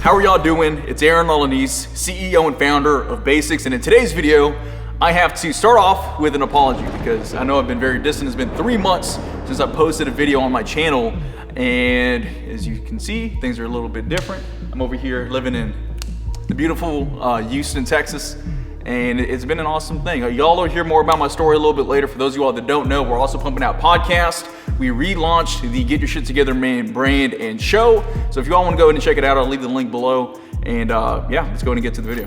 How are y'all doing? It's Aaron Lolanese, CEO and founder of Basics, and in today's video, I have to start off with an apology because I know I've been very distant. It's been 3 months since I posted a video on my channel, and as you can see, things are a little bit different. I'm over here living in the beautiful Houston, Texas, and it's been an awesome thing. Y'all will hear more about my story a little bit later. For those of you all that don't know, we're also pumping out podcasts. We relaunched the Get Your Shit Together Man brand and show. So if you all want to go ahead and check it out, I'll leave the link below. And yeah, let's go ahead and get to the video.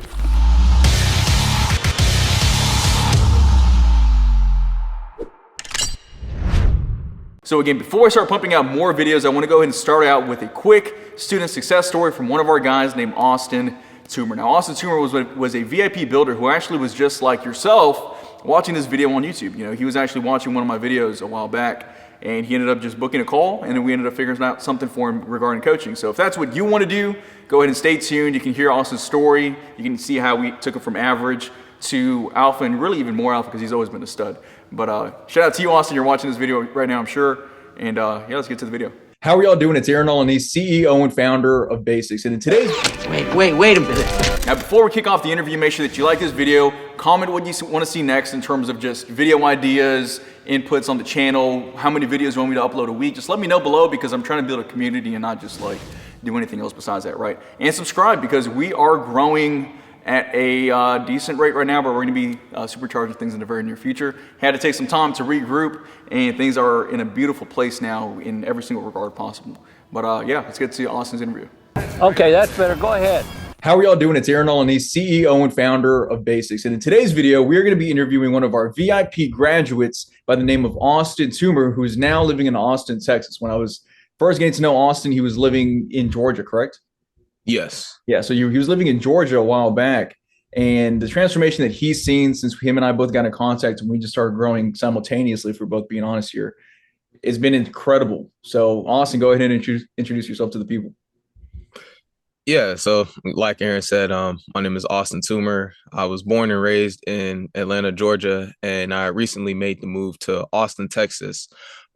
So again, before I start pumping out more videos, I want to go ahead and start out with a quick student success story from one of our guys named Austin Toomer. Now, Austin Toomer was a VIP builder who actually was just like yourself watching this video on YouTube. You know, he was actually watching one of my videos a while back, and he ended up just booking a call, and then we ended up figuring out something for him regarding coaching. So if that's what you want to do, go ahead and stay tuned. You can hear Austin's story. You can see how we took him from average to alpha, and really even more alpha because he's always been a stud. But shout out to you, Austin. You're watching this video right now, I'm sure. And yeah, let's get to the video. How are y'all doing? It's Aaron Lolanese, CEO and founder of Basics. And in today's... Wait a minute. Now, before we kick off the interview, make sure that you like this video, comment what you want to see next in terms of just video ideas, inputs on the channel, how many videos you want me to upload a week. Just let me know below because I'm trying to build a community and not just like do anything else besides that, right? And subscribe because we are growing at a decent rate right now, but we're going to be supercharging things in the very near future. Had to take some time to regroup, and things are in a beautiful place now in every single regard possible. But yeah, let's get to Austin's interview. Okay, that's better. Go ahead. How are y'all doing? It's Aaron Lolanese, CEO and founder of Basics. And in today's video, we're going to be interviewing one of our VIP graduates by the name of Austin Toomer, who is now living in Austin, Texas. When I was first getting to know Austin, he was living in Georgia, correct? Yes. Yeah, so he was living in Georgia a while back, and the transformation that he's seen since him and I both got in contact and we just started growing simultaneously, if we're both being honest here, it's been incredible. So Austin, go ahead and introduce yourself to the people. Yeah, so like Aaron said, my name is Austin Toomer. I was born and raised in Atlanta, Georgia, and I recently made the move to Austin, Texas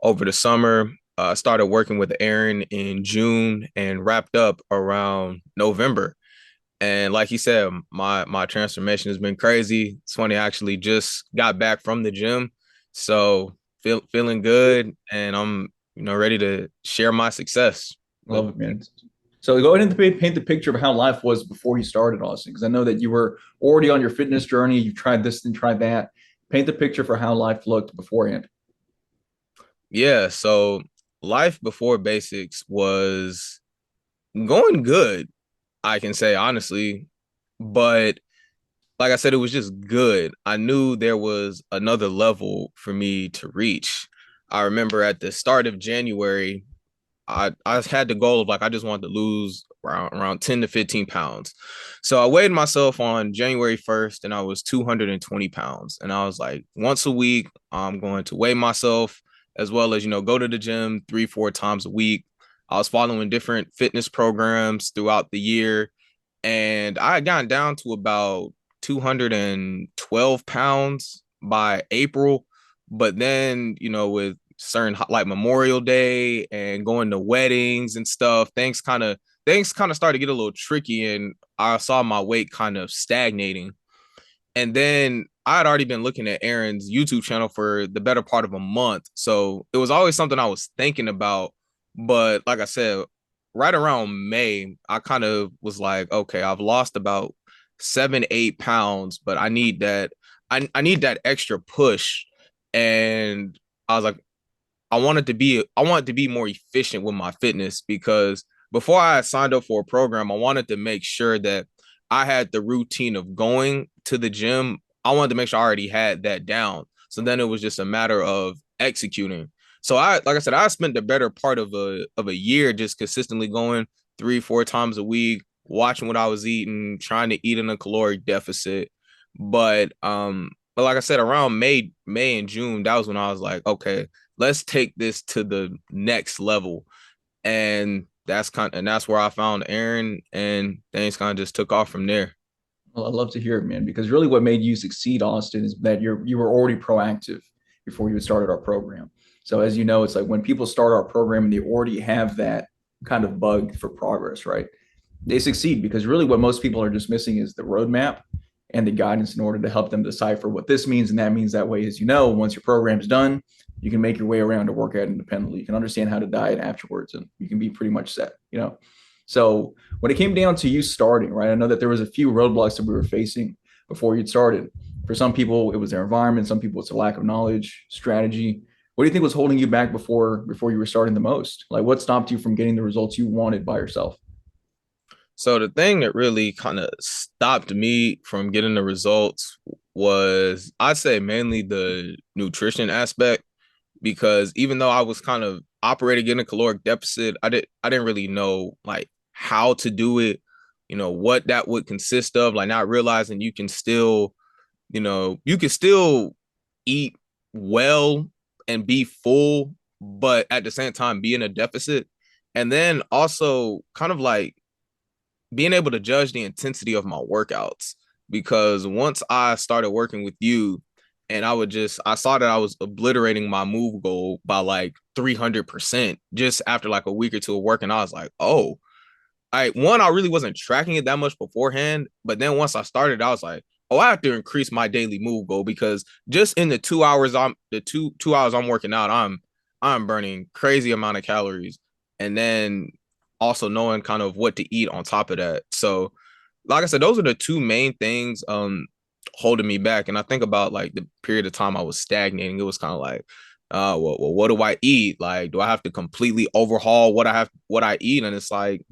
over the summer. I started working with Aaron in June and wrapped up around November. And like he said, my transformation has been crazy. It's funny, I actually just got back from the gym, so feeling good, and I'm ready to share my success. Love it, man. So go ahead and paint the picture of how life was before you started, Austin, because I know that you were already on your fitness journey. You tried this and tried that. Paint the picture for how life looked beforehand. Yeah, so life before Basics was going good, I can say honestly, but like I said, it was just good. I knew there was another level for me to reach. I remember at the start of January, I had the goal of I just wanted to lose around 10 to 15 pounds. So I weighed myself on January 1st and I was 220 pounds. And I was like, once a week, I'm going to weigh myself, as well as, go to the gym 3-4 times a week. I was following different fitness programs throughout the year, and I had gotten down to about 212 pounds by April. But then, with certain like Memorial Day and going to weddings and stuff, things kind of started to get a little tricky, and I saw my weight kind of stagnating. And then I had already been looking at Aaron's YouTube channel for the better part of a month. So it was always something I was thinking about. But like I said, right around May, I kind of was like, okay, I've lost about 7-8 pounds, but I need that. I need that extra push. And I was like, I wanted to be more efficient with my fitness, because before I signed up for a program, I wanted to make sure that I had the routine of going to the gym. I wanted to make sure I already had that down. So then it was just a matter of executing. So like I said, I spent the better part of a year just consistently going 3-4 times a week, watching what I was eating, trying to eat in a caloric deficit. But like I said, around May and June, that was when I was like, okay, let's take this to the next level. And that's where I found Aaron, and things kind of just took off from there. Well, I love to hear it, man, because really what made you succeed, Austin, is that you were already proactive before you started our program. So as you know, it's like when people start our program and they already have that kind of bug for progress, right? they succeed because really what most people are just missing is the roadmap and the guidance in order to help them decipher what this means and that means. That way, as you know, once your program's done, you can make your way around to work out independently. You can understand how to diet afterwards, and you can be pretty much set, you know. So when it came down to you starting, right, I know that there was a few roadblocks that we were facing before you'd started. For some people, it was their environment. Some people, it's a lack of knowledge, strategy. What do you think was holding you back before you were starting the most? Like, what stopped you from getting the results you wanted by yourself? So the thing that really kind of stopped me from getting the results was, I'd say, mainly the nutrition aspect, because even though I was kind of operating in a caloric deficit, I didn't really know like how to do it, what that would consist of, like not realizing you can still, you can still eat well and be full, but at the same time be in a deficit. And then also kind of like being able to judge the intensity of my workouts, because once I started working with you and I saw that I was obliterating my move goal by like 300% just after like a week or two of working. I was like, oh, I really wasn't tracking it that much beforehand, but then once I started, I was like, oh, I have to increase my daily move goal, because just in the 2 hours two hours I'm working out, I'm burning crazy amount of calories. And then also knowing kind of what to eat on top of that. So like I said, those are the two main things holding me back. And I think about like the period of time I was stagnating. It was kind of like, well, what do I eat? Like, do I have to completely overhaul what I eat? And it's like,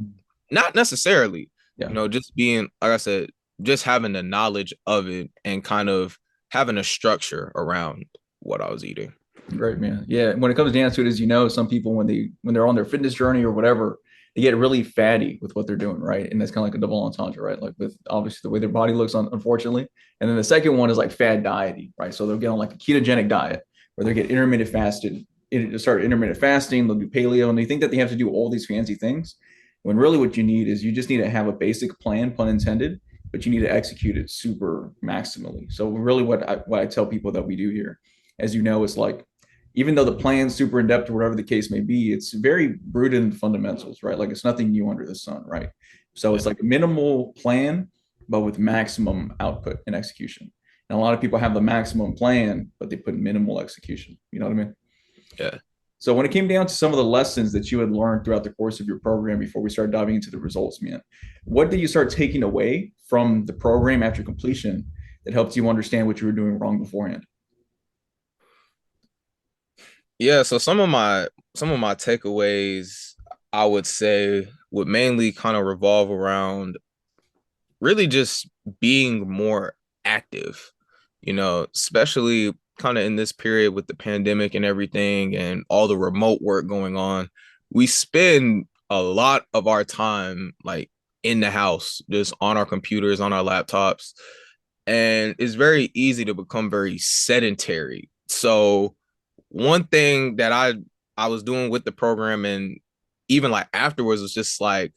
not necessarily, Yeah. just being, like I said, just having the knowledge of it and kind of having a structure around what I was eating. Great, man. Yeah, when it comes down to it, as you know, some people when they're on their fitness journey or whatever, they get really fatty with what they're doing, right? And that's kind of like a double entendre, right? Like with obviously the way their body looks, unfortunately. And then the second one is like fad dieting, right? So they'll get on like a ketogenic diet, where they get start intermittent fasting. They'll do paleo, and they think that they have to do all these fancy things. When really what you need is you just need to have a basic plan, pun intended, but you need to execute it super maximally. So really, what I tell people that we do here, as you know, is like even though the plan's super in depth or whatever the case may be, it's very rooted in fundamentals, right? Like it's nothing new under the sun, right? So it's like a minimal plan, but with maximum output and execution. And a lot of people have the maximum plan, but they put minimal execution. You know what I mean? Yeah. So when it came down to some of the lessons that you had learned throughout the course of your program before we started diving into the results, man, what did you start taking away from the program after completion that helped you understand what you were doing wrong beforehand? Yeah, so some of my takeaways, I would say, would mainly kind of revolve around really just being more active, especially kind of in this period with the pandemic and everything and all the remote work going on. We spend a lot of our time like in the house, just on our computers, on our laptops, and it's very easy to become very sedentary. So one thing that I was doing with the program and even like afterwards was just like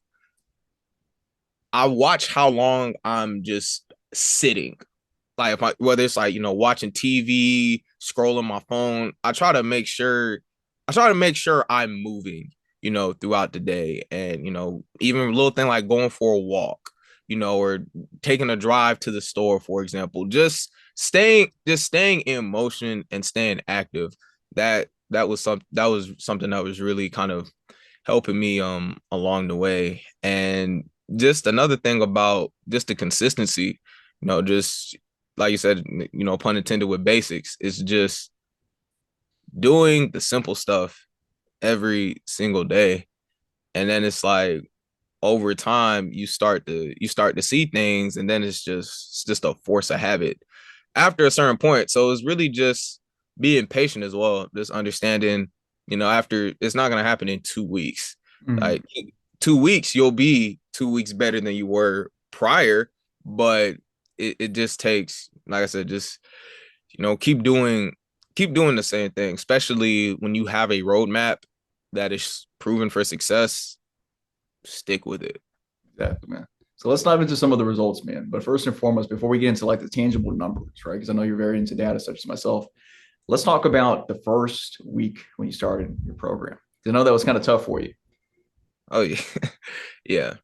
I watch how long I'm just sitting. Like if whether it's like, watching TV, scrolling my phone, I try to make sure I'm moving, throughout the day. And, even a little thing like going for a walk, or taking a drive to the store, for example, just staying in motion and staying active. That was something that was really kind of helping me along the way. And just another thing about just the consistency, just like you said, pun intended, with basics, is just doing the simple stuff every single day. And then it's like over time you start to see things, and then it's just a force of habit after a certain point. So it's really just being patient as well, just understanding, after it's not gonna happen in 2 weeks. Mm-hmm. Like 2 weeks, you'll be 2 weeks better than you were prior, but it just takes, like I said, just keep doing the same thing, especially when you have a roadmap that is proven for success. Stick with it. Exactly, man. So let's dive into some of the results, man. But first and foremost, before we get into like the tangible numbers, right? Because I know you're very into data, such as myself. Let's talk about the first week when you started your program. I know that was kind of tough for you. Oh yeah. Yeah.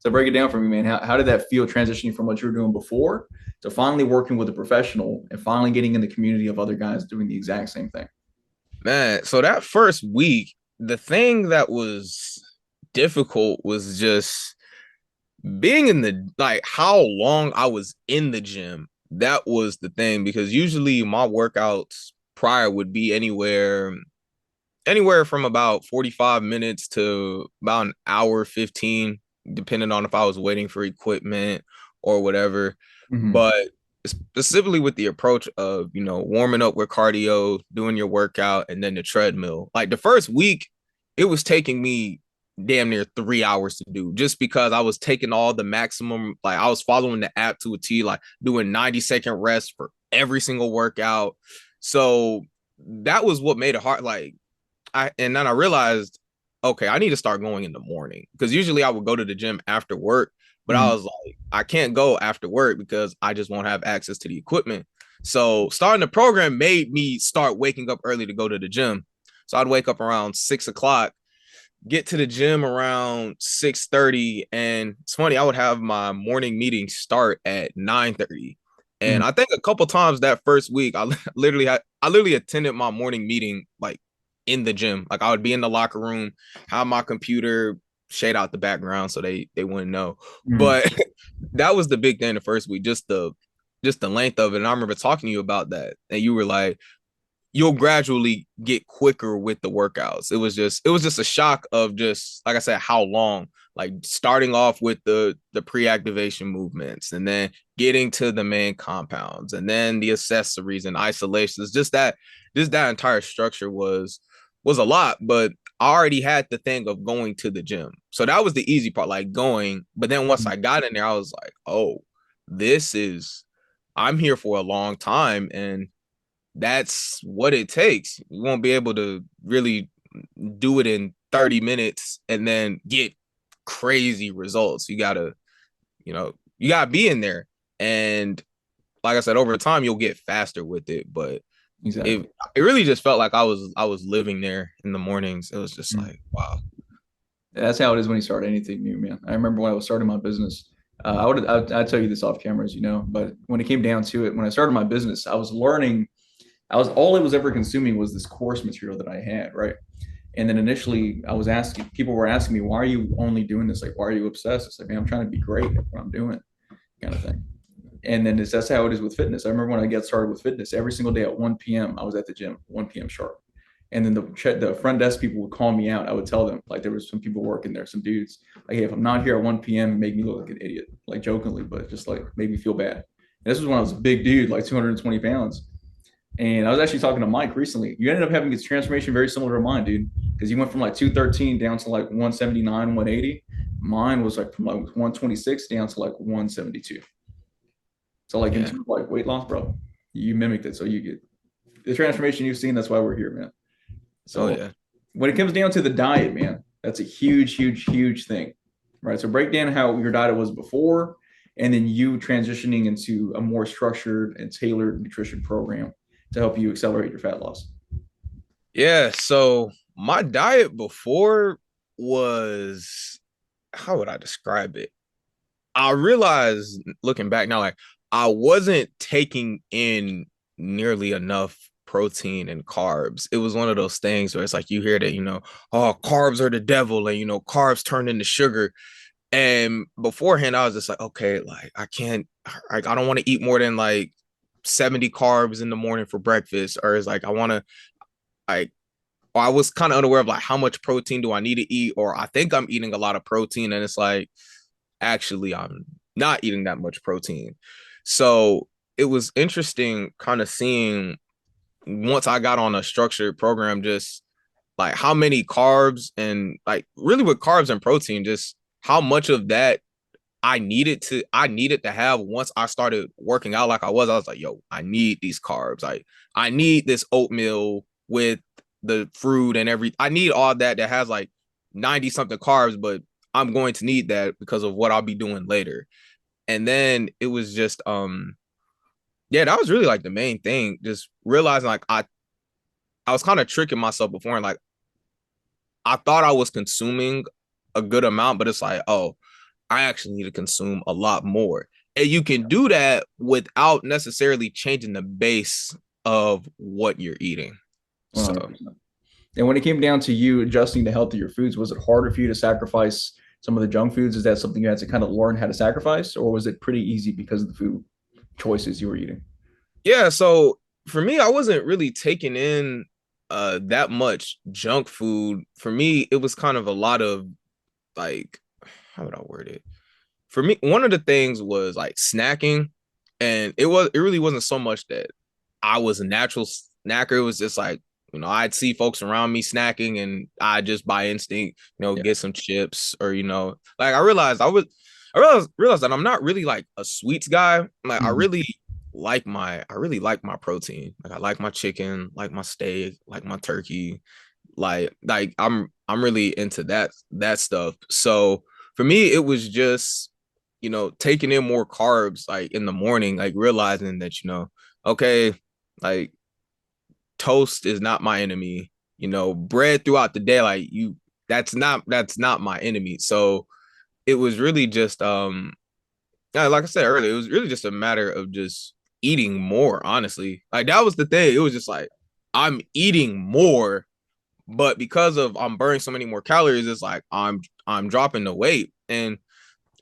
So break it down for me, man. How did that feel transitioning from what you were doing before to finally working with a professional and finally getting in the community of other guys doing the exact same thing? Man, so that first week, the thing that was difficult was just being in the like how long I was in the gym. That was the thing because usually my workouts prior would be anywhere from about 45 minutes to about an hour 15, depending on if I was waiting for equipment or whatever. Mm-hmm. But specifically with the approach of, warming up with cardio, doing your workout, and then the treadmill. Like the first week, it was taking me damn near 3 hours to do just because I was taking all the maximum, like I was following the app to a T, like doing 90-second rest for every single workout. So that was what made it hard. And then I realized, okay, I need to start going in the morning because usually I would go to the gym after work, but I Mm-hmm. was like, I can't go after work because I just won't have access to the equipment. So starting the program made me start waking up early to go to the gym. So I'd wake up around 6 o'clock, get to the gym around 6:30, and it's funny, I would have my morning meeting start at 9:30. And I think a couple times that first week, I literally attended my morning meeting like in the gym. Like I would be in the locker room, have my computer, shade out the background so they wouldn't know. Mm-hmm. But that was the big thing the first week, just the length of it. And I remember talking to you about that, and you were like, you'll gradually get quicker with the workouts. It was just a shock of just like I said, how long, like starting off with the pre-activation movements and then getting to the main compounds and then the accessories and isolations. Just that entire structure was a lot, but I already had the thing of going to the gym. So that was the easy part, like going. But then once I got in there, I was like, oh, I'm here for a long time. And that's what it takes. You won't be able to really do it in 30 minutes and then get crazy results. You gotta be in there. And like I said, over time you'll get faster with it. But Exactly. it really just felt like I was living there in the mornings. It was just Mm-hmm. like, wow. That's how it is when you start anything new, man. I remember when I was starting my business. I'd tell you this off camera, as you know, but when it came down to it, when I started my business, I was learning. I was all it was ever consuming was this course material that I had, right? And then initially, people were asking me, "Why are you only doing this? Like, why are you obsessed?" It's like, man, I'm trying to be great at what I'm doing, kind of thing. And then that's how it is with fitness. I remember when I got started with fitness, every single day at 1 p.m. I was at the gym, 1 p.m. sharp. And then the front desk people would call me out. I would tell them, like, there was some people working there, some dudes, like, hey, if I'm not here at 1 p.m., make me look like an idiot, like jokingly, but just like made me feel bad. And this was when I was a big dude, like 220 pounds. And I was actually talking to Mike recently. You ended up having this transformation very similar to mine, dude, because you went from like 213 down to like 179, 180. Mine was like from like 126 down to like 172. So like in Yeah. terms of like weight loss, bro, you mimicked it. So you get the transformation you've seen. That's why we're here, man. Oh So yeah. when it comes down to the diet, man, that's a huge, huge, huge thing, right? So break down how your diet was before, and then you transitioning into a more structured and tailored nutrition program to help you accelerate your fat loss. Yeah. So my diet before was, how would I describe it? I realized looking back now, like I wasn't taking in nearly enough protein and carbs. It was one of those things where it's like you hear that, oh, carbs are the devil, and carbs turn into sugar. And beforehand, I was just like, okay, like I can't, like I don't want to eat more than like 70 carbs in the morning for breakfast, or it's like I want to, like, or I was kind of unaware of like how much protein do I need to eat, or I think I'm eating a lot of protein, and it's like actually I'm not eating that much protein. So it was interesting kind of seeing once I got on a structured program, just like how many carbs and like really with carbs and protein, just how much of that I needed to have once I started working out like I was like, yo, I need these carbs. Like I need this oatmeal with the fruit and I need all that has like 90 something carbs, but I'm going to need that because of what I'll be doing later. And then it was just yeah, that was really like the main thing. Just realizing like I was kind of tricking myself before, and like I thought I was consuming a good amount, but it's like, oh, I actually need to consume a lot more. And you can do that without necessarily changing the base of what you're eating. So 100%. And when it came down to you adjusting to healthier foods, was it harder for you to sacrifice some of the junk foods? Is that something you had to kind of learn how to sacrifice, or was it pretty easy because of the food choices you were eating? yeah, so for me, I wasn't really taking in that much junk food. For me, it was kind of a lot of like, how would I word it? For me, one of the things was like snacking, and it really wasn't so much that I was a natural snacker. It was just like, I'd see folks around me snacking, and I just by instinct, Yeah. get some chips, or like I realized that I'm not really like a sweets guy. Like Mhm. I really like my protein. Like I like my chicken, like my steak, like my turkey. Like I'm really into that stuff. So for me, it was just taking in more carbs like in the morning, like realizing that, okay, like toast is not my enemy. Bread throughout the day, like that's not my enemy. So it was really just yeah, like I said earlier, it was really just a matter of just eating more, honestly. Like that was the thing. It was just like I'm eating more, but because of I'm burning so many more calories, it's like I'm dropping the weight. And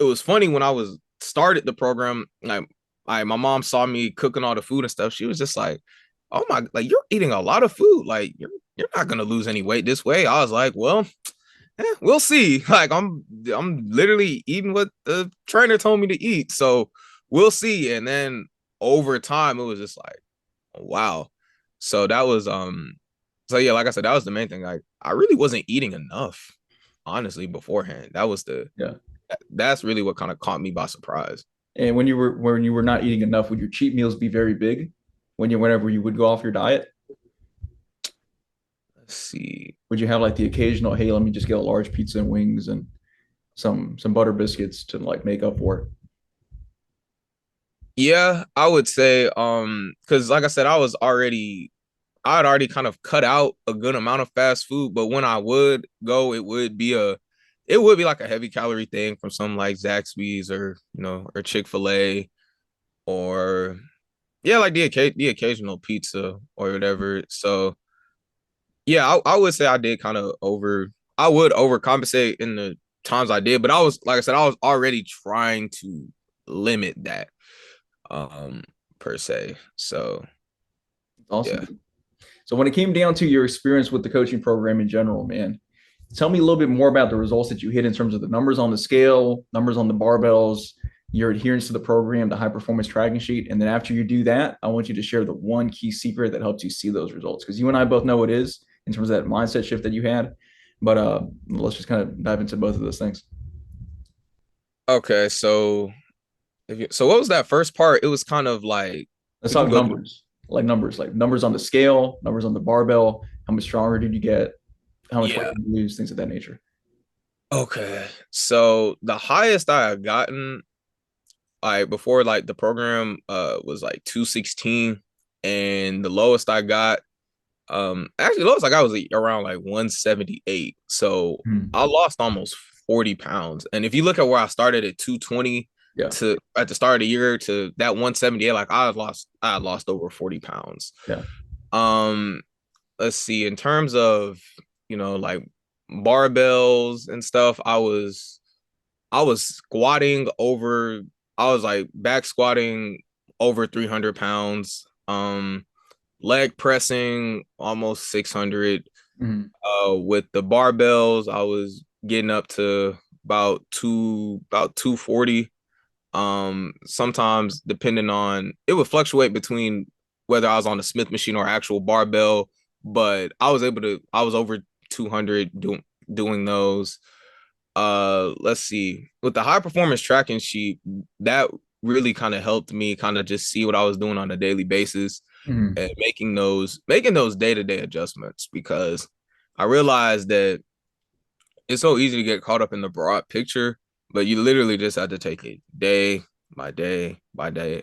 it was funny when I was started the program, like my mom saw me cooking all the food and stuff. She was just like, "Oh my, like you're eating a lot of food. Like you're not gonna lose any weight this way." I was like, "Well, we'll see." Like I'm literally eating what the trainer told me to eat, so we'll see. And then over time, it was just like, wow. So that was so yeah, like I said, that was the main thing. Like I really wasn't eating enough, honestly, beforehand. Yeah. That's really what kind of caught me by surprise. And when you were not eating enough, would your cheat meals be very big whenever you would go off your diet? Let's see. Would you have like the occasional, hey, let me just get a large pizza and wings and some butter biscuits to like make up for it? Yeah, I would say because like I said, I'd already kind of cut out a good amount of fast food, but when I would go, it would be like a heavy calorie thing from something like Zaxby's or or Chick-fil-A, or yeah, like the occasional pizza or whatever. So yeah, I would say I did kind of I would overcompensate in the times I did, but I was like I said, I was already trying to limit that um per se. So Awesome. yeah. So when it came down to your experience with the coaching program in general, man, tell me a little bit more about the results that you hit in terms of the numbers on the scale, numbers on the barbells, your adherence to the program, the high performance tracking sheet. And then after you do that, I want you to share the one key secret that helps you see those results. Because you and I both know what it is in terms of that mindset shift that you had. But let's just kind of dive into both of those things. Okay, so so what was that first part? It was kind of like, Let's could you talk go through? numbers, like numbers on the scale, numbers on the barbell. How much stronger did you get? How much weight Yeah. did you lose? Things of that nature. Okay. So the highest I had gotten like before like the program was like 216, and the lowest I got actually lowest I got was like, around like 178. So Hmm. I lost almost 40 pounds. And if you look at where I started at 220 Yeah. to at the start of the year to that 178, like I had lost over 40 pounds. Yeah. Um let's see, in terms of like barbells and stuff, I was squatting over, I was like back squatting over 300 pounds, leg pressing almost 600. Mhm. With the barbells I was getting up to about 240. Sometimes depending on, it would fluctuate between whether I was on the Smith machine or actual barbell, but I was over 200 doing those. Let's see, with the high performance tracking sheet, that really kind of helped me kind of just see what I was doing on a daily basis, Mhm. and making those day-to-day adjustments, because I realized that it's so easy to get caught up in the broad picture, but you literally just have to take it day by day by day.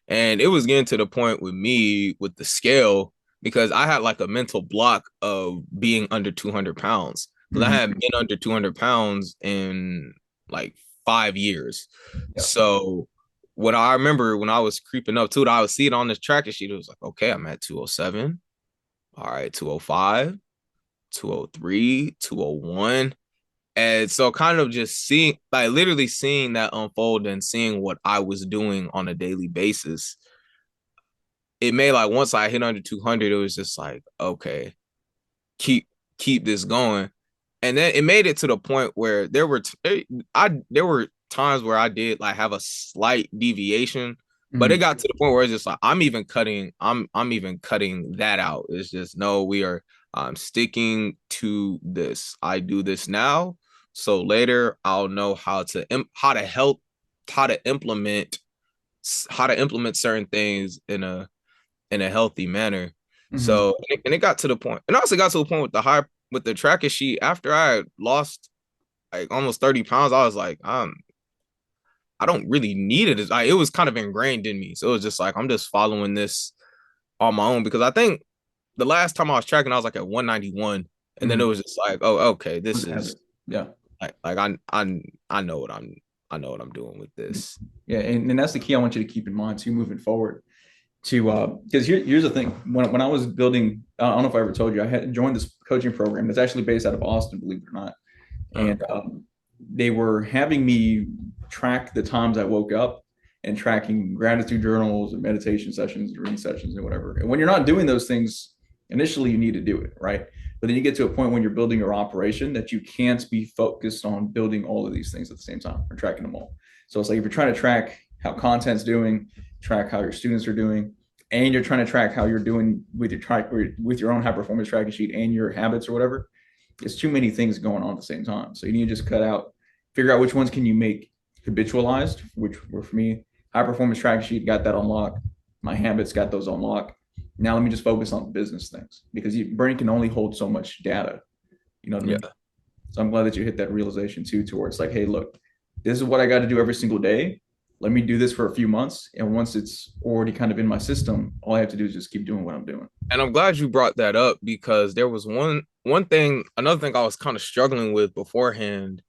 And it was getting to the point with me with the scale, because I had like a mental block of being under 200 pounds. Because I Mhm. had been under 200 pounds in like 5 years. Yeah. So when I remember when I was creeping up to it, I would see it on this tracker sheet. It was like, okay, I'm at 207. All right, 205, 203, 201. And so kind of just seeing, like literally seeing that unfold and seeing what I was doing on a daily basis, it made like once I hit under 200, it was just like, okay, keep keep this going. And then it made it to the point where there were times where I did like have a slight deviation, but it Mhm. got to the point where it's just like I'm even cutting that out. It's just no, I'm sticking to this. I do this now, so later I'll know how to implement certain things in a healthy manner. Mhm. So and it got to the point, and also got to a point with the tracker sheet after I had lost like almost 30 pounds. I was like, I don't really need it. It was kind of ingrained in me. So it was just like I'm just following this on my own because I think the last time I was tracking, I was like at 191, and then it Mhm. was just like, oh, okay, Was this a habit. is Yeah. like I know what I know what I'm doing with this. Yeah, and that's the key I want you to keep in mind too, moving forward. To because here's the thing: when I was building, I don't know if I ever told you, I had joined this coaching program that's actually based out of Austin, believe it or not, and Okay. they were having me track the times I woke up and tracking gratitude journals and meditation sessions, reading sessions, and whatever. And when you're not doing those things initially, you need to do it, right? But then you get to a point when you're building your operation that you can't be focused on building all of these things at the same time or tracking them all. So it's like if you're trying to track how content's doing, track how your students are doing, and you're trying to track how you're doing with your own high performance tracking sheet and your habits or whatever, it's too many things going on at the same time. So you need to just figure out which ones can you make habitualized, which were for me, high performance tracking sheet, got that unlocked. My habits got those unlocked. Now let me just focus on business things because your brain can only hold so much data. You know what I Yeah. mean? So I'm glad that you hit that realization too, towards like, hey, look, this is what I got to do every single day. Let me do this for a few months. And once it's already kind of in my system, all I have to do is just keep doing what I'm doing. And I'm glad you brought that up because there was another thing I was kind of struggling with beforehand,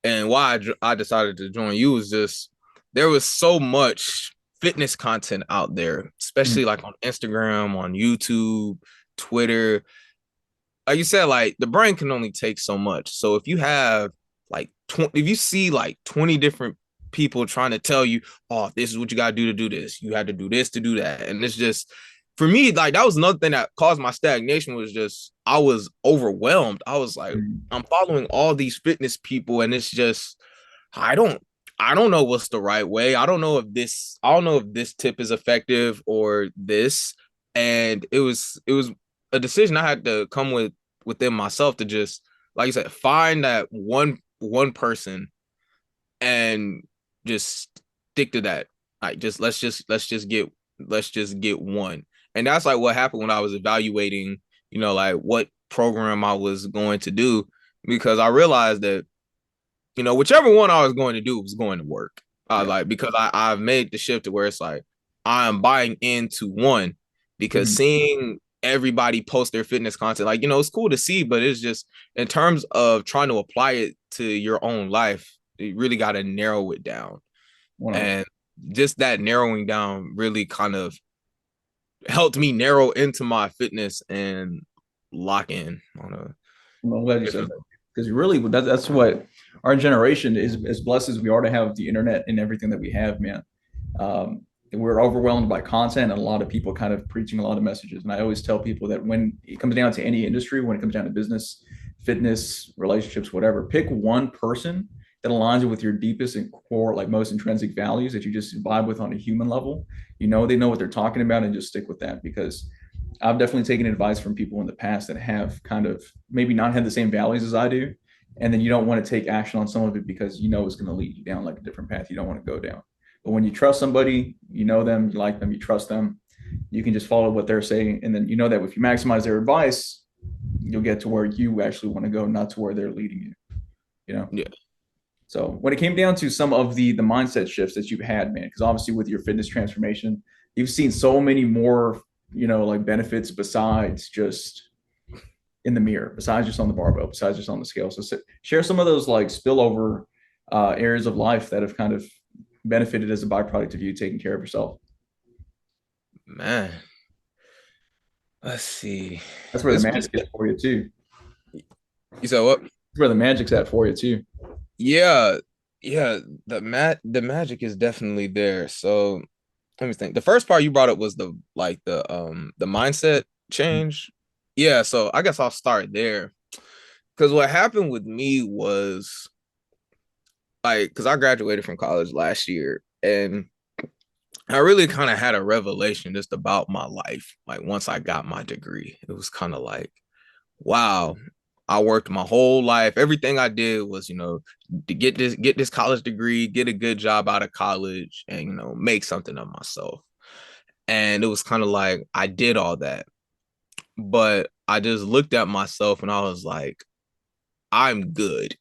and why I decided to join you was just there was so much fitness content out there, Mm-hmm. especially like on Instagram, on YouTube, Twitter. Like you said, like the brain can only take so much. So if you have if you see like 20 different people trying to tell you, oh, this is what you gotta do to do this, you had to do this to do that, and it's just for me, like that was another thing that caused my stagnation was just I was overwhelmed. I was like, I'm following all these fitness people, and it's just I don't I don't know what's the right way. I don't know if this tip is effective or this. And it was a decision I had to come within myself to just, like you said, find that one person and just stick to that. Like just let's just get one. And that's like what happened when I was evaluating, like what program I was going to do, because I realized that, whichever one I was going to do was going to work. Yeah. Like because I've made the shift to where it's like I'm buying into one, because Mm-hmm. seeing everybody post their fitness content, like, it's cool to see, but it's just in terms of trying to apply it to your own life, you really got to narrow it down. 100%. And just that narrowing down really kind of helped me narrow into my fitness and lock in on a I'm glad you said different. that because really that's what our generation is, as blessed as we are to have the internet and everything that we have, man. Um, we're overwhelmed by content and a lot of people kind of preaching a lot of messages. And I always tell people that when it comes down to any industry, when it comes down to business, fitness, relationships, whatever, pick one person that aligns with your deepest and core, like most intrinsic values that you just vibe with on a human level. They know what they're talking about, and just stick with that because I've definitely taken advice from people in the past that have kind of maybe not had the same values as I do. And then you don't want to take action on some of it because it's going to lead you down like a different path you don't want to go down. But when you trust somebody, you know them, you like them, you trust them, you can just follow what they're saying. And then you know that if you maximize their advice, you'll get to where you actually want to go, not to where they're leading you. Yeah. So when it came down to some of the mindset shifts that you've had, man, because obviously with your fitness transformation, you've seen so many more, like benefits besides just in the mirror, besides just on the barbell, besides just on the scale. So share some of those like spillover areas of life that have kind of benefited as a byproduct of you taking care of yourself? Man, let's see. That's where the This magic is for you too. You said what? That's where the magic's at for you too. Yeah, yeah. The magic is definitely there. So let me think. The first part you brought up was the mindset change. Yeah, so I guess I'll start there. Because what happened with me was like, because I graduated from college last year, and I really kind of had a revelation just about my life. Like once I got my degree, it was kind of like, wow, I worked my whole life. Everything I did was, to get this college degree, get a good job out of college, and make something of myself. And it was kind of like I did all that, but I just looked at myself and I was like, I'm good.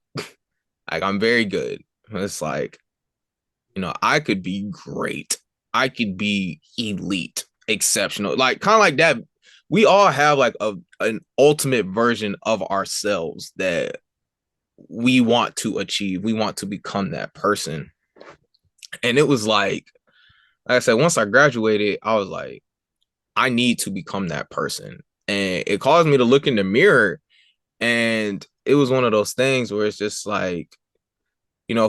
Like I'm very good. It's like, I could be great. I could be elite, exceptional. Like kind of like that. We all have like an ultimate version of ourselves that we want to achieve. We want to become that person. And it was like I said, once I graduated, I was like, I need to become that person. And it caused me to look in the mirror. And it was one of those things where it's just like,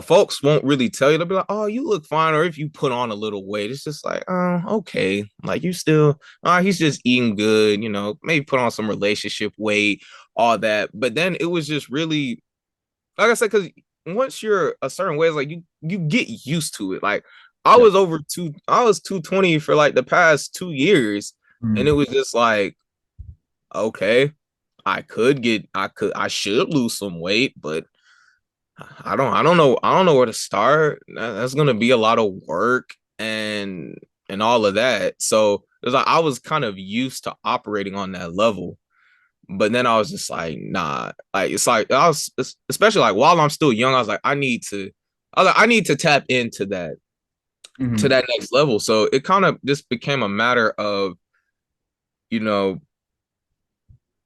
folks won't really tell you. They'll be like, oh, you look fine. Or if you put on a little weight, it's just like, oh, okay. Like you still, he's just eating good, maybe put on some relationship weight, all that. But then it was just really, like I said, because once you're a certain way, it's like you get used to it. Like Yeah. I was 220 for like the past 2 years. And it Mm. was just like, okay, I should lose some weight, but I don't know where to start. That's gonna be a lot of work and all of that. So it was like I was kind of used to operating on that level, but then I was just like, nah. Like it's like I was especially like while I'm still young, I was like, I need to tap into that to Mhm. that next level. So it kind of just became a matter of you know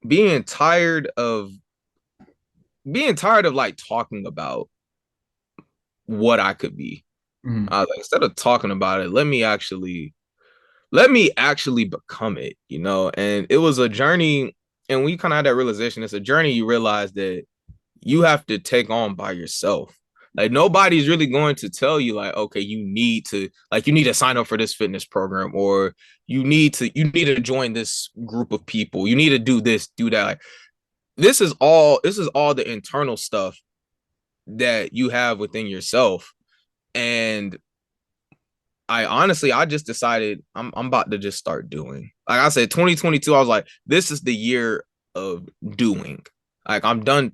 being tired of like talking about what I could be. Mhm. I was like, instead of talking about it, let me actually become it. And it was a journey, and we kind of had that realization. It's a journey you realize that you have to take on by yourself. Like nobody's really going to tell you, like, okay, you need to sign up for this fitness program, or you need to join this group of people. You need to do this, do that. Like this is all the internal stuff that you have within yourself. And I just decided I'm about to just start doing. Like I said, 2022, I was like, this is the year of doing. Like I'm done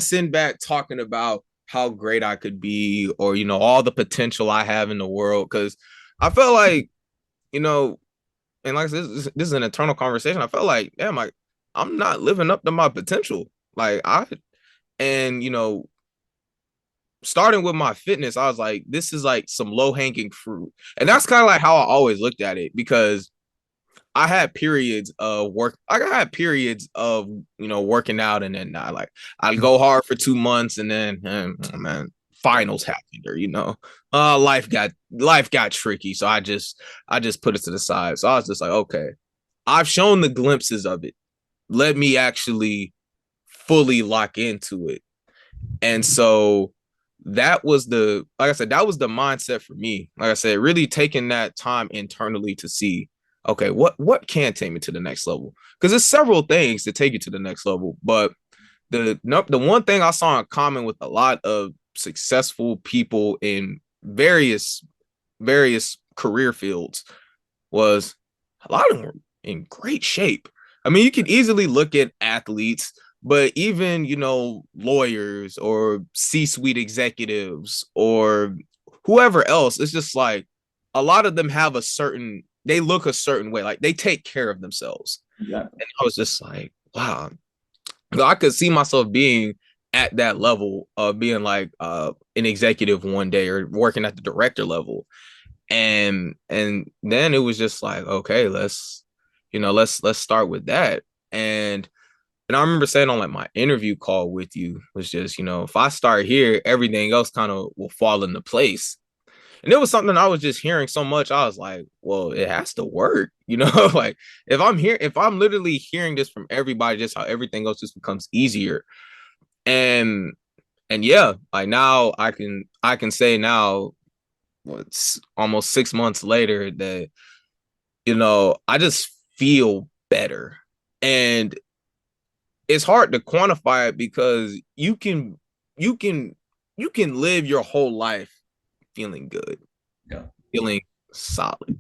sitting back talking about how great I could be, or all the potential I have in the world. Cause I felt like, you know, and like this is an internal conversation. I felt like, damn, like I'm not living up to my potential. Like and starting with my fitness, I was like, this is like some low hanging fruit. And that's kind of like how I always looked at it, because I had periods of work. Like I had periods of, working out, and then I'd go hard for 2 months, and then, man, finals happened, or, life got tricky. So I just put it to the side. So I was just like, okay, I've shown the glimpses of it. Let me actually fully lock into it. And so like I said, that was the mindset for me. Like I said, really taking that time internally to see, okay, what can take me to the next level? Because there's several things to take you to the next level. But the one thing I saw in common with a lot of successful people in various career fields was a lot of them were in great shape. I mean, you can easily look at athletes, but even, lawyers or C-suite executives or whoever else, it's just like a lot of them they look a certain way, like they take care of themselves. Yeah. And I was just like, wow. So I could see myself being at that level of being like an executive one day, or working at the director level. And then it was just like, okay, let's start with that. And And I remember saying on like my interview call with you was just, if I start here, everything else kind of will fall into place. And it was something I was just hearing so much. I was like, well, it has to work, like if I'm literally hearing this from everybody, just how everything else just becomes easier. And yeah, like now I can say now, what's almost 6 months later, that I just feel better. And it's hard to quantify it because you can you can live your whole life feeling good, Yeah. feeling solid.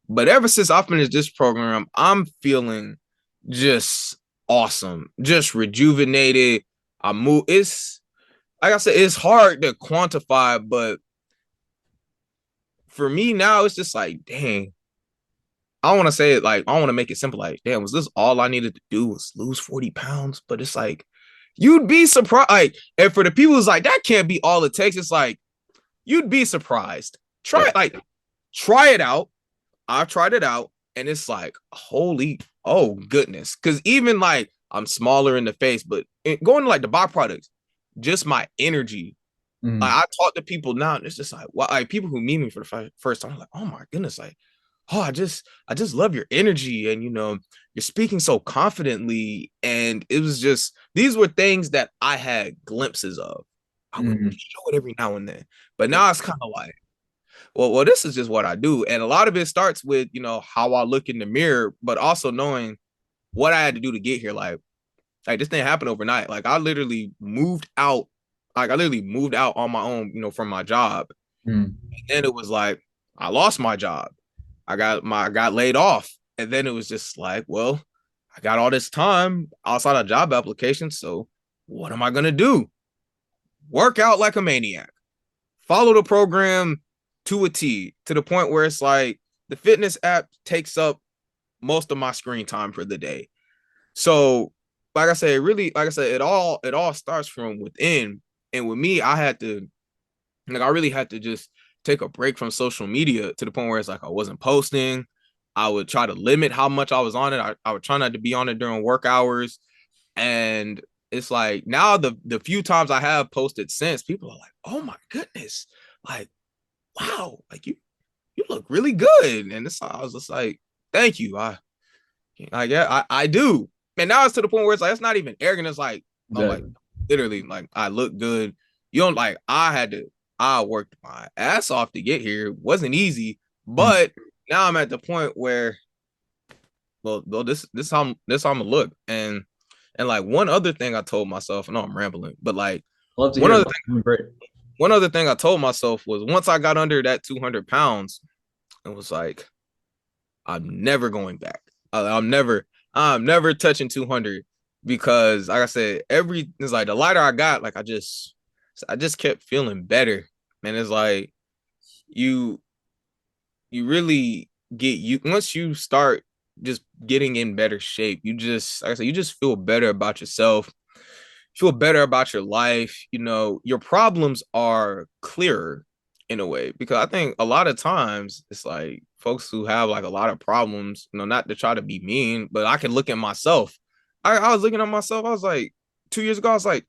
But ever since I finished this program, I'm feeling just awesome, just rejuvenated. I move. It's like I said, it's hard to quantify, but for me now, it's just like, dang, I want to say it like, I want to make it simple. Like, damn, was this all I needed to do was lose 40 pounds? But it's like, you'd be surprised. Like, and for the people who's like, that can't be all it takes. It's like, you'd be surprised. Try Yeah. it, like, try it out. I've tried it out, and it's like, holy, oh goodness. Cause even like I'm smaller in the face, but going to like the byproducts, just my energy. Like, Mm. I talk to people now, and it's just like, well, like people who meet me for the first time, like, oh my goodness, like, oh, I just love your energy, and you're speaking so confidently, and it was just these were things that I had glimpses of. I would Mm. show it every now and then, but Yeah. now it's kind of like, well, this is just what I do, and a lot of it starts with how I look in the mirror, but also knowing what I had to do to get here. Like this didn't happen overnight. Like I literally moved out. Like I literally moved out on my own, from my job. Mm. And then it was like I lost my job. I got laid off. And then it was just like, well, I got all this time outside of job application. So what am I gonna do? Work out like a maniac. Follow the program to a T, to the point where it's like the fitness app takes up most of my screen time for the day. So, like I said, really, like I said, it all starts from within. And with me, I really had to just take a break from social media, to the point where it's like I wasn't posting. I would try to limit how much I was on it. I would try not to be on it during work hours. And it's like now the few times I have posted since, people are like, oh my goodness, like, wow, like you look really good. And I was just like, thank you. I do. And now it's to the point where it's like, it's not even arrogant. It's like, I'm like, Exactly. literally, like, I look good. You don't like, I worked my ass off to get here. It wasn't easy, Mm. but now I'm at the point where, well, this how I'm gonna look. And like one other thing I told myself, I know I'm rambling, but like Love to one hear other it. thing, Great. one other thing I told myself was, once I got under that 200 pounds, it was like, I'm never going back. I'm never touching 200, because like I said, it's like the lighter I got, like I just kept feeling better. And it's like you you really get, you once you start just getting in better shape, you just, like I said, you just feel better about yourself, feel better about your life. Your problems are clearer in a way, because I think a lot of times it's like folks who have like a lot of problems, not to try to be mean, but I can look at myself. I was looking at myself. I was like, 2 years ago, I was like,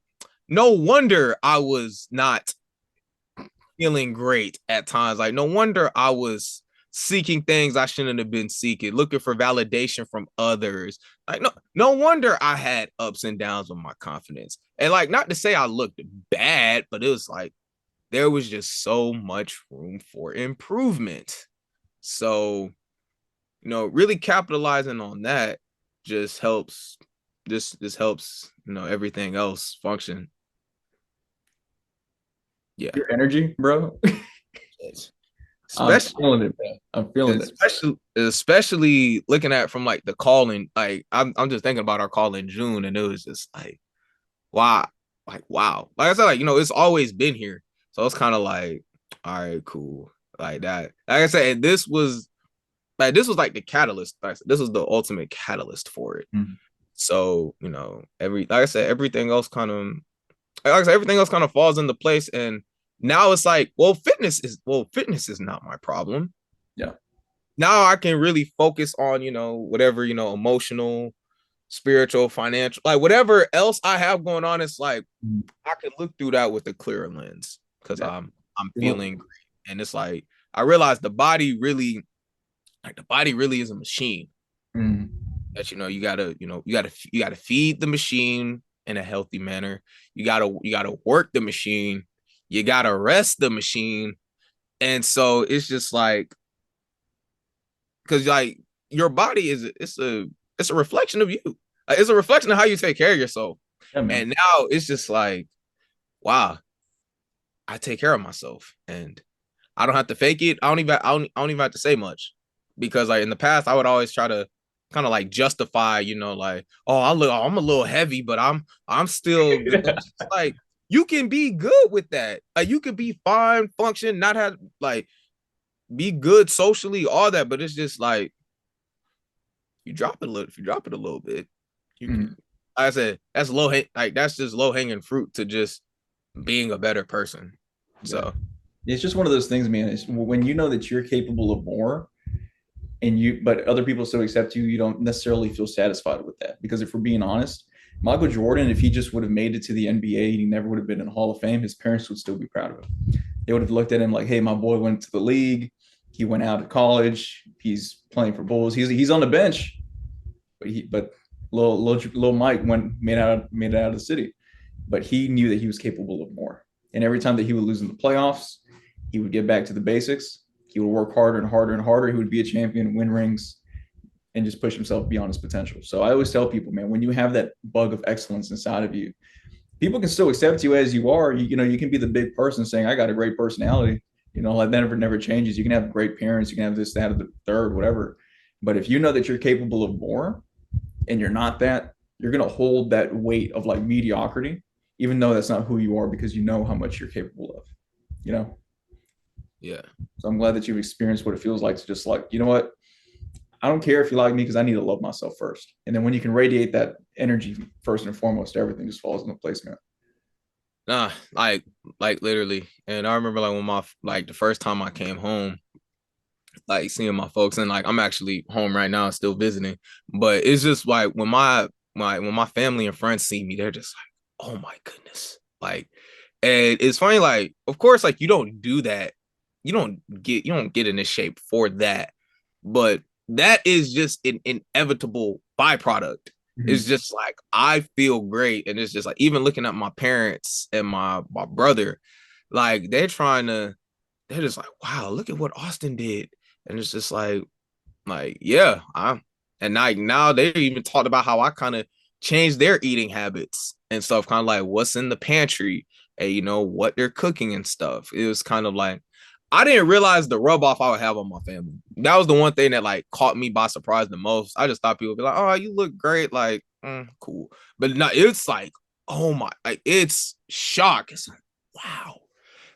no wonder I was not feeling great at times. Like, no wonder I was seeking things I shouldn't have been seeking, looking for validation from others. Like, no wonder I had ups and downs with my confidence. And like, not to say I looked bad, but it was like there was just so much room for improvement. So, really capitalizing on that just helps. This helps, everything else function. Yeah. Your energy, bro. I'm Especially feeling it, man. I'm feeling it. especially looking at from like the call in, like I'm just thinking about our call in June, and it was just like, wow, wow. Like I said, like, it's always been here. So it's kind of like, all right, cool. Like that. Like I said, this was like the catalyst. Like, this was the ultimate catalyst for it. Mm. So, like I said, everything else kind of falls into place. And now it's like, fitness is not my problem. Yeah. Now I can really focus on, whatever, emotional spiritual, financial, like whatever else I have going on, it's like Mhm. I can look through that with a clearer lens because Yeah. I'm Well, feeling great. And it's like I realized the body really is a machine mm, that you gotta feed the machine in a healthy manner. You gotta work the machine. You gotta rest the machine. And so it's just like because like your body is it's a reflection of you. Like, it's a reflection of how you take care of yourself. yeah, man. And now it's just like, wow, I take care of myself, and I don't have to fake it. I don't even have to say much because like in the past, I would always try to kind of like justify, like, oh, I'm a little heavy, but I'm still good. It's just like you can be good with that. Like you can be fine, function, not have like be good socially, all that. But it's just like you drop it a little. If you drop it a little bit, you can. Mm, Like I said that's like that's just low hanging fruit to just being a better person. yeah. So It's just one of those things, man. It's when you know that you're capable of more, but other people still accept you, you don't necessarily feel satisfied with that. Because if we're being honest, Michael Jordan, if he just would have made it to the NBA, he never would have been in the Hall of Fame. His parents would still be proud of him. They would have looked at him like, hey, my boy went to the league. He went out of college. He's playing for Bulls. He's on the bench, but little Mike made it out of the city. But he knew that he was capable of more. And every time that he would lose in the playoffs, he would get back to the basics. He would work harder and harder and harder. He would be a champion, win rings, and just push himself beyond his potential. So I always tell people, man, when you have that bug of excellence inside of you, people can still accept you as you are. You can be the big person saying, I got a great personality. Like that never changes. You can have great parents, you can have this, that, or the third, whatever. But if you know that you're capable of more and you're not that, you're gonna hold that weight of like mediocrity, even though that's not who you are, because you know how much you're capable of. You know. yeah. So I'm glad that you've experienced what it feels like to just like, you know what? I don't care if you like me because I need to love myself first. And then when you can radiate that energy first and foremost, everything just falls into place, man. Nah, like literally. And I remember like when my like the first time I came home, like seeing my folks, and like I'm actually home right now, still visiting. But it's just like when my family and friends see me, they're just like, oh my goodness. Like, and it's funny, like, of course, like you don't get in this shape for that. But that is just an inevitable byproduct. It's Mm-hmm. just like I feel great. And it's just like even looking at my parents and my brother, like they're just like, wow, look at what Austin did. And it's just like, yeah, I'm and like now they even talked about how I kind of changed their eating habits and stuff, kind of like what's in the pantry and what they're cooking and stuff. It was kind of like I didn't realize the rub off I would have on my family. That was the one thing that like caught me by surprise the most. I just thought people would be like, oh, you look great, like cool. But no, it's like, oh my, like it's shock. It's like, wow.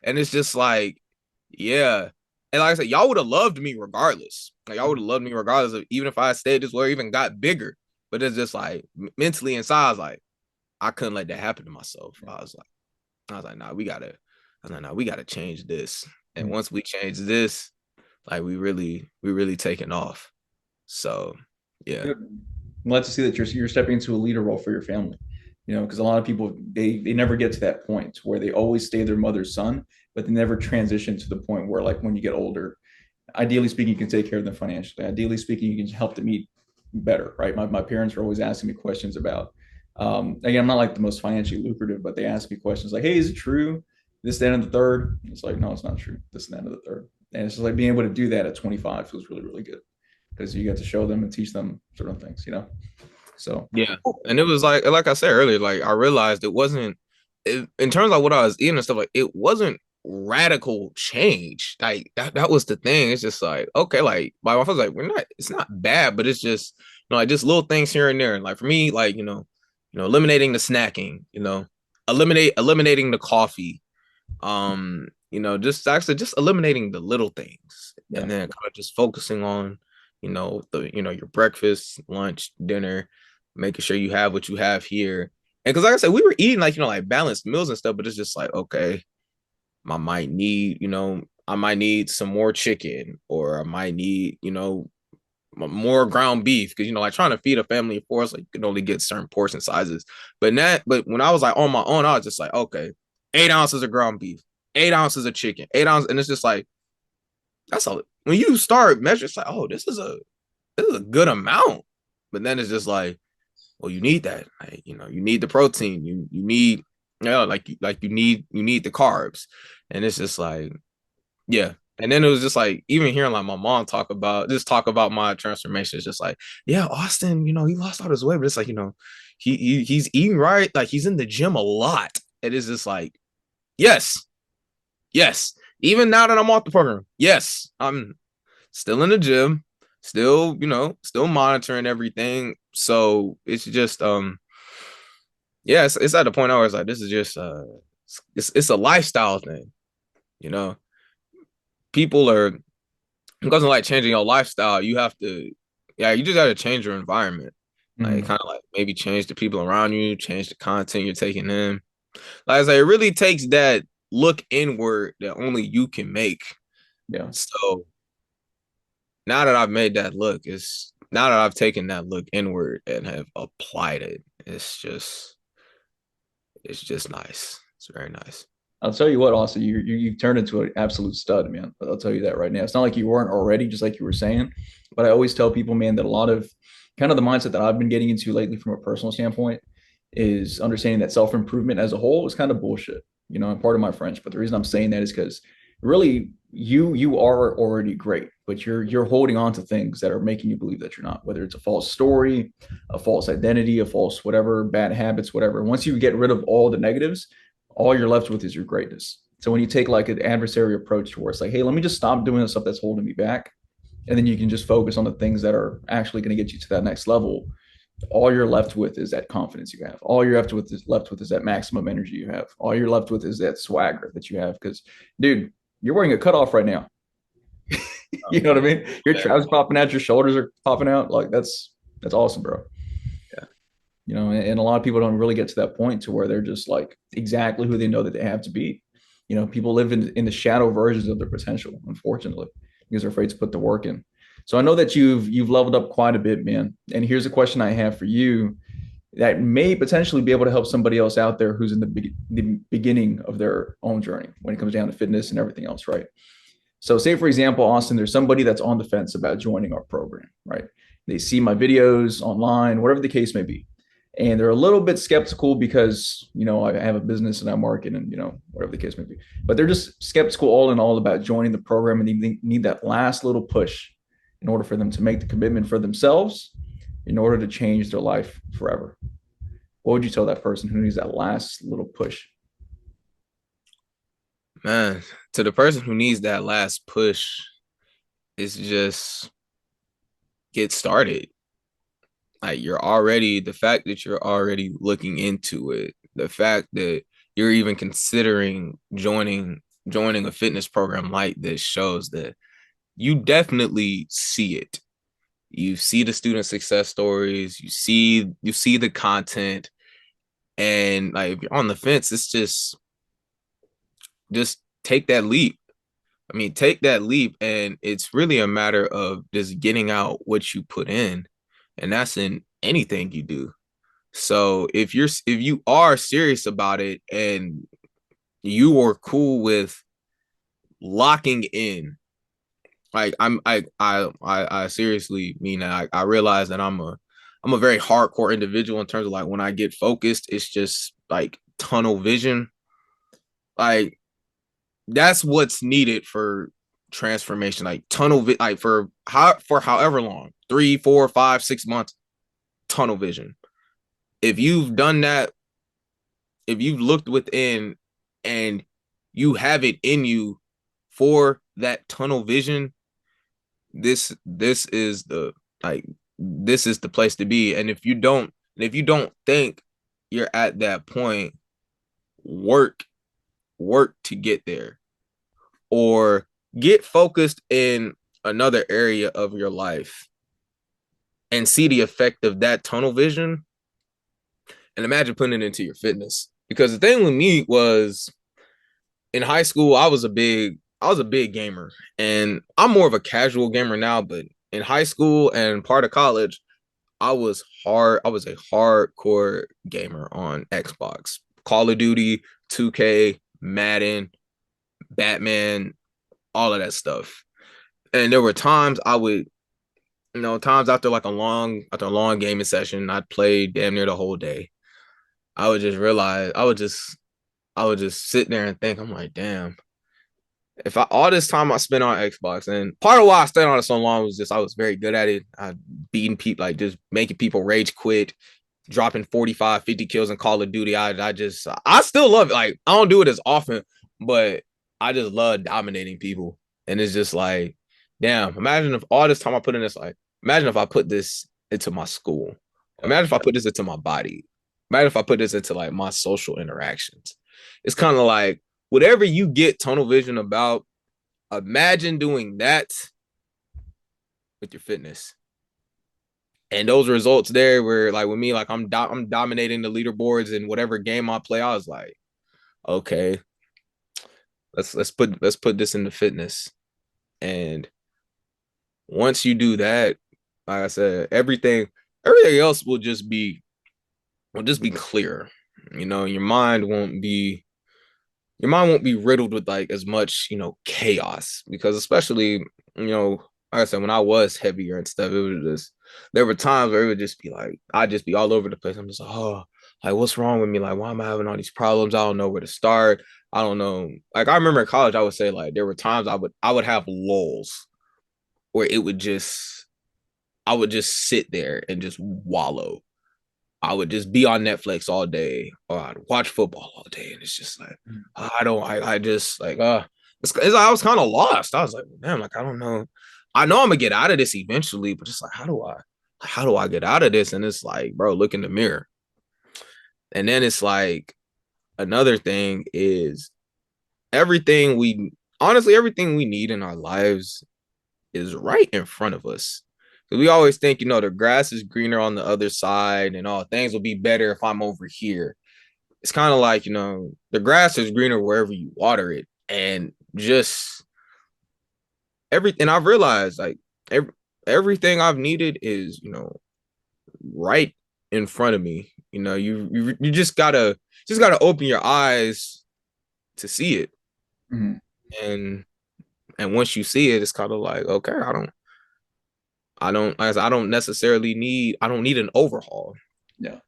And it's just like, yeah. And like I said, y'all would have loved me regardless. Like y'all would have loved me regardless of even if I stayed this way or even got bigger. But it's just like mentally inside, I was like, I couldn't let that happen to myself. I was like, nah, we gotta change this. And once we change this, like we really taking off. So yeah. Good. I'm glad to see that you're stepping into a leader role for your family. Because a lot of people they never get to that point where they always stay their mother's son, but they never transition to the point where like when you get older, ideally speaking, you can take care of them financially. Ideally speaking, you can help them eat better, right? My parents are always asking me questions about. Again, I'm not like the most financially lucrative, but they ask me questions like, "Hey, is it true? This, that, and the third?" It's like, no, it's not true. This, and that, and the third. And it's just like being able to do that at 25 feels really, really good because you get to show them and teach them certain things. So, Yeah. And it was like I said earlier, like I realized it wasn't in terms of what I was eating and stuff, like it wasn't radical change. Like that was the thing. It's just like, okay, like my wife was like, it's not bad, but it's just like just little things here and there. And like for me, like, eliminating the snacking, eliminating the coffee, just eliminating the little things yeah. and then kind of just focusing on, your breakfast, lunch, dinner, making sure you have what you have here. And because like I said, we were eating like, like balanced meals and stuff, but it's just like, okay, I might need some more chicken, or I might need, more ground beef because like trying to feed a family of four, like you can only get certain portion sizes. But when I was like on my own, I was just like, okay, 8 ounces of ground beef, 8 ounces of chicken, 8 ounces, and it's just like that's all. When you start measuring, it's like, oh, this is a good amount. But then it's just like, well, you need that. Like, you need the protein. You need, you need the carbs. And it's just like, yeah. And then it was just like, even hearing like my mom talk about my transformation. It's just like, yeah, Austin, he lost all his weight, but it's like, he's eating right. Like he's in the gym a lot. It is just like, yes, yes. Even now that I'm off the program, yes, I'm still in the gym, still, still monitoring everything. So it's just yeah, it's at the point where it's like this is just it's a lifestyle thing, you know. People are because of like changing your lifestyle, you have to you just gotta change your environment. Like Mm, kind of like maybe change the people around you, change the content you're taking in. Like I say, it really takes that look inward that only you can make. yeah. So now that I've made that look, it's now that I've taken that look inward and have applied it, it's just nice. It's very nice. I'll tell you what, Austin, you've turned into an absolute stud, man. I'll tell you that right now. It's not like you weren't already, just like you were saying. But I always tell people, man, that a lot of kind of the mindset that I've been getting into lately from a personal standpoint is understanding that self-improvement as a whole is kind of bullshit. And part of my French, but the reason I'm saying that is because really you are already great, but you're holding on to things that are making you believe that you're not, whether it's a false story, a false identity, a false whatever, bad habits, whatever. Once you get rid of all the negatives, all you're left with is your greatness. So when you take like an adversary approach towards like, hey, let me just stop doing the stuff that's holding me back, and then you can just focus on the things that are actually going to get you to that next level. All you're left with is that confidence you have. All you're left with is that maximum energy you have. All you're left with is that swagger that you have. Because, dude, you're wearing a cutoff right now. You know what I mean? Your trousers popping out, your shoulders are popping out. Like that's awesome, bro. Yeah. And a lot of people don't really get to that point to where they're just like exactly who they know that they have to be. People live in the shadow versions of their potential, unfortunately, because they're afraid to put the work in. So I know that you've leveled up quite a bit, man. And here's a question I have for you that may potentially be able to help somebody else out there who's in the beginning of their own journey when it comes down to fitness and everything else, right? So say, for example, Austin, there's somebody that's on the fence about joining our program, right? They see my videos online, whatever the case may be. And they're a little bit skeptical because, I have a business and I market and, whatever the case may be. But they're just skeptical all in all about joining the program, and they need that last little push in order for them to make the commitment for themselves in order to change their life forever. What would you tell that person who needs that last little push? Man, to the person who needs that last push, it's just get started. Like the fact that you're already looking into it, the fact that you're even considering joining a fitness program like this shows that you definitely see it. You see the student success stories, you see the content, and like if you're on the fence, it's just take that leap. I mean, take that leap, and it's really a matter of just getting out what you put in, and that's in anything you do. So if you are serious about it and you are cool with locking in, like I seriously mean that. I realize that I'm a very hardcore individual in terms of like when I get focused, it's just like tunnel vision. Like that's what's needed for transformation, like like for however long, 3, 4, 5, 6 months, tunnel vision. If you've done that, if you've looked within and you have it in you for that tunnel vision, this is the like this is the place to be. And if you don't think you're at that point, work to get there, or get focused in another area of your life and see the effect of that tunnel vision, and imagine putting it into your fitness. Because the thing with me was in high school, I was a big gamer, and I'm more of a casual gamer now, but in high school and part of college, I was a hardcore gamer on Xbox. Call of Duty, 2K, Madden, Batman, all of that stuff. And there were times I would, times after a long gaming session, I'd play damn near the whole day. I would just realize I would just sit there and think, I'm like, damn, if I all this time I spent on Xbox, and part of why I stayed on it so long was just I was very good at it. I beating people, like just making people rage quit, dropping 45, 50 kills in Call of Duty. I still love it. Like I don't do it as often, but I just love dominating people. And it's just like, damn, imagine if all this time I put in this, like, imagine if I put this into my school. Imagine if I put this into my body. Imagine if I put this into like my social interactions. It's kind of like whatever you get tunnel vision about, imagine doing that with your fitness. And those results there were like with me, like I'm dominating the leaderboards in whatever game I play. I was like, okay, let's put this into fitness. And once you do that, like I said, everything else will just be clear. Your mind won't be riddled with like as much, chaos, because especially, like I said, when I was heavier and stuff, it was just, there were times where it would just be like, I'd just be all over the place. I'm just like, oh, like what's wrong with me? Like, why am I having all these problems? I don't know where to start. I don't know. Like I remember in college, I would say like there were times I would have lulls where I would just sit there and just wallow. I would just be on Netflix all day, or I'd watch football all day, and it's just like I just like I was kind of lost. I was like, man, like I don't know. I know I'm gonna get out of this eventually, but just like how do I get out of this? And it's like, bro, look in the mirror. And then it's like another thing is everything we everything we need in our lives is right in front of us. Because we always think, the grass is greener on the other side and all things will be better if I'm over here. It's kind of like, the grass is greener wherever you water it. And just everything I've realized, like everything I've needed is, right in front of me. You just gotta open your eyes to see it. Mm-hmm. And once you see it, it's kind of like, okay, I don't necessarily I don't need an overhaul. Yeah.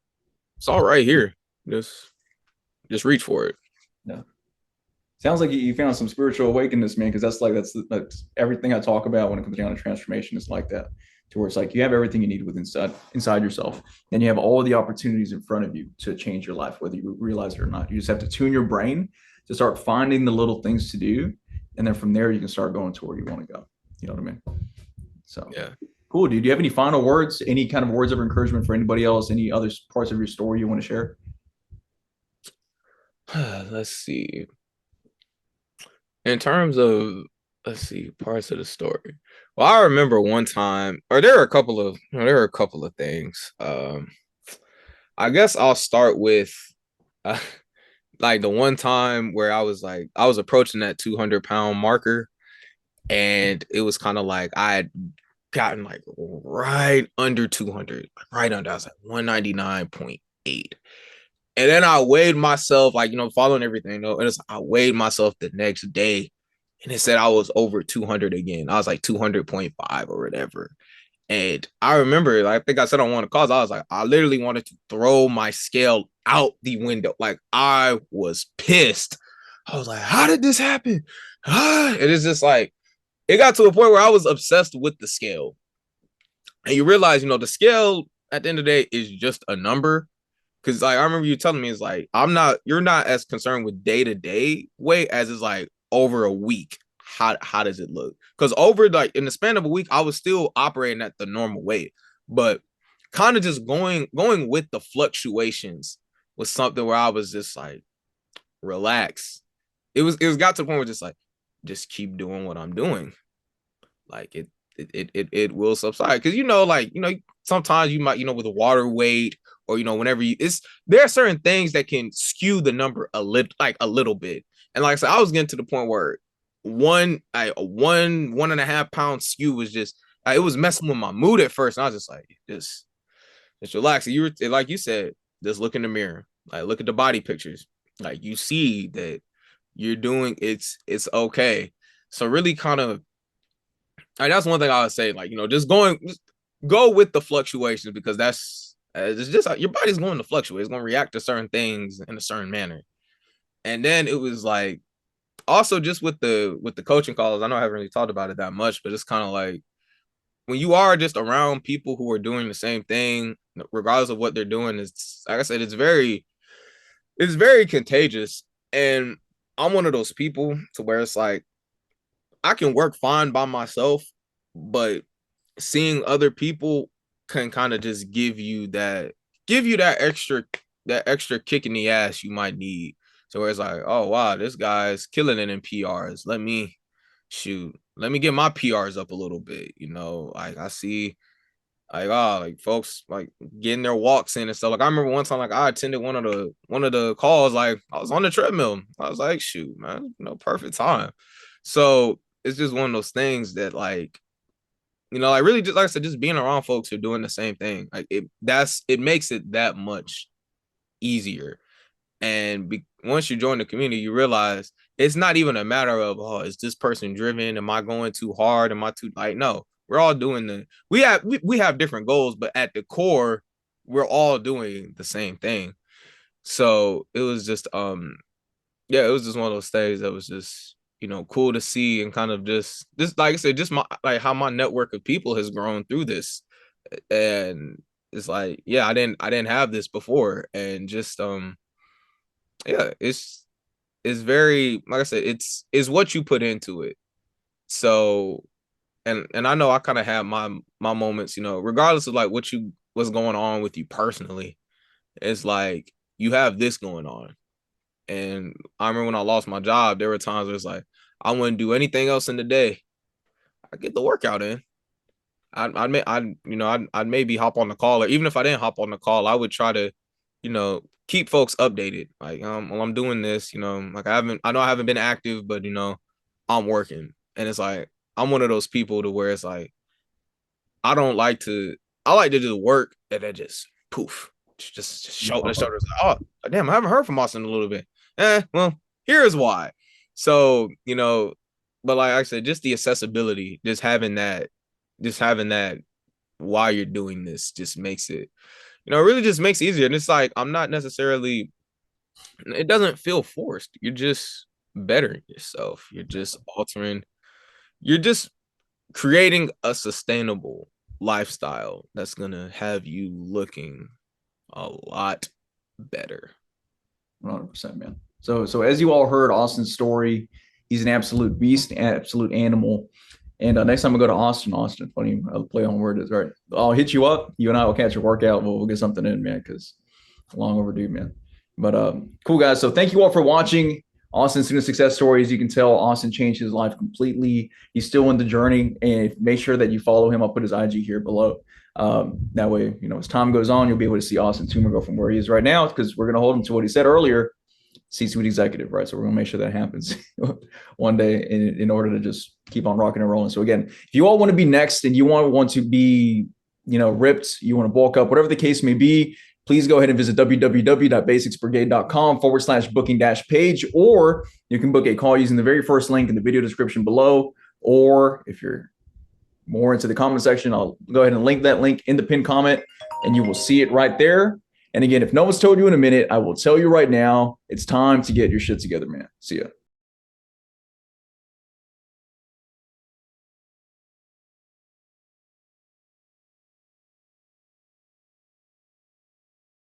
It's all right here. Just reach for it. Yeah. Sounds like you found some spiritual awakeness, man, because that's everything I talk about when it comes down to transformation is like that. To where it's like you have everything you need within inside yourself, and you have all the opportunities in front of you to change your life, whether you realize it or not. You just have to tune your brain to start finding the little things to do, and then from there you can start going to where you want to go. You know what I mean? So Yeah. cool, dude. Do you have any final words? Any kind of words of encouragement for anybody else? Any other parts of your story you want to share? Let's see. In terms of parts of the story. Well, I remember one time, or there are a couple of things. I guess I'll start with uh, like the one time where I was approaching that 200-pound marker, and it was kind of like I had gotten like right under 200, right under. I was like 199.8. And then I weighed myself, like, following everything, and I weighed myself the next day, and it said I was over 200 again. I was like 200.5 or whatever. And I remember, like, I think I said on one of the calls, I was like, I literally wanted to throw my scale out the window. Like, I was pissed. I was like, how did this happen? It is just like, it got to a point where I was obsessed with the scale. And you realize, the scale at the end of the day is just a number. Cause like I remember you telling me, it's like you're not as concerned with day-to-day weight as is like over a week. How does it look? Because over like in the span of a week, I was still operating at the normal weight, but kind of just going with the fluctuations was something where I was just like, relax. It was got to the point where just keep doing what I'm doing. Like it will subside. Cause sometimes you might, with the water weight or, whenever there are certain things that can skew the number a little bit. And like I said, I was getting to the point where a 1.5 pound skew was just, it was messing with my mood at first. And I was just like, just relax. You were like you said, just look in the mirror, like look at the body pictures, like you see that you're doing it's okay. So really kind of like, that's one thing I would say, like, just go with the fluctuations because it's just your body's going to fluctuate. It's going to react to certain things in a certain manner. And then it was like also just with the coaching calls, I know I haven't really talked about it that much, but it's kind of like when you are just around people who are doing the same thing, regardless of what they're doing, it's like I said, it's very contagious. And I'm one of those people to where it's like I can work fine by myself, but seeing other people can kind of just give you that extra kick in the ass you might need. So where it's like, oh wow, this guy's killing it in PRs. Let me get my PRs up a little bit. Like I see like folks like getting their walks in and stuff. Like I remember one time like I attended one of the calls, like I was on the treadmill. I was like, shoot, man, perfect time. So it's just one of those things that like like really just like I said, just being around folks who are doing the same thing, like it makes it that much easier. And once you join the community, you realize it's not even a matter of, oh, is this person driven? Am I going too hard? Am I too like no, we're all doing we have different goals, but at the core, we're all doing the same thing. So it was just yeah, it was just one of those things that was just cool to see and kind of just like I said, just my like how my network of people has grown through this. And it's like, yeah, I didn't have this before. And just yeah, it's very, like I said, it's what you put into it. So and I know I kind of have my moments, regardless of like what's going on with you personally. It's like you have this going on. And I remember when I lost my job, there were times where it's like I wouldn't do anything else in the day. I get the workout in. I'd maybe hop on the call, or even if I didn't hop on the call, I would try to, keep folks updated. Like, well, I'm doing this, like I know I haven't been active, but I'm working. And it's like I'm one of those people to where it's like I like to do work and then just poof, just show the shoulders. Like, oh damn, I haven't heard from Austin in a little bit. Well, here's why. So, but like I said, just the accessibility, just having that while you're doing this just makes it, it really just makes it easier. And it's like, I'm not necessarily, it doesn't feel forced. You're just bettering yourself. You're just creating a sustainable lifestyle that's going to have you looking a lot better. 100%, man. So as you all heard Austin's story, he's an absolute beast, absolute animal. And next time I go to Austin, funny play on word is right. I'll hit you up. You and I will catch a workout. We'll get something in, man, because long overdue, man. But cool, guys. So thank you all for watching Austin's student success story. As you can tell, Austin changed his life completely. He's still in the journey, and make sure that you follow him. I'll put his IG here below. That way, as time goes on, you'll be able to see Austin Toomer go from where he is right now, because we're going to hold him to what he said earlier, C-suite executive, right? So we're going to make sure that happens one day in order to just keep on rocking and rolling. So again, if you all want to be next and you want to be, ripped, you want to bulk up, whatever the case may be, please go ahead and visit www.basicsbrigade.com/booking-page, or you can book a call using the very first link in the video description below. Or if you're more into the comment section, I'll go ahead and link that link in the pinned comment and you will see it right there. And again, if no one's told you in a minute, I will tell you right now, it's time to get your shit together, man. See ya.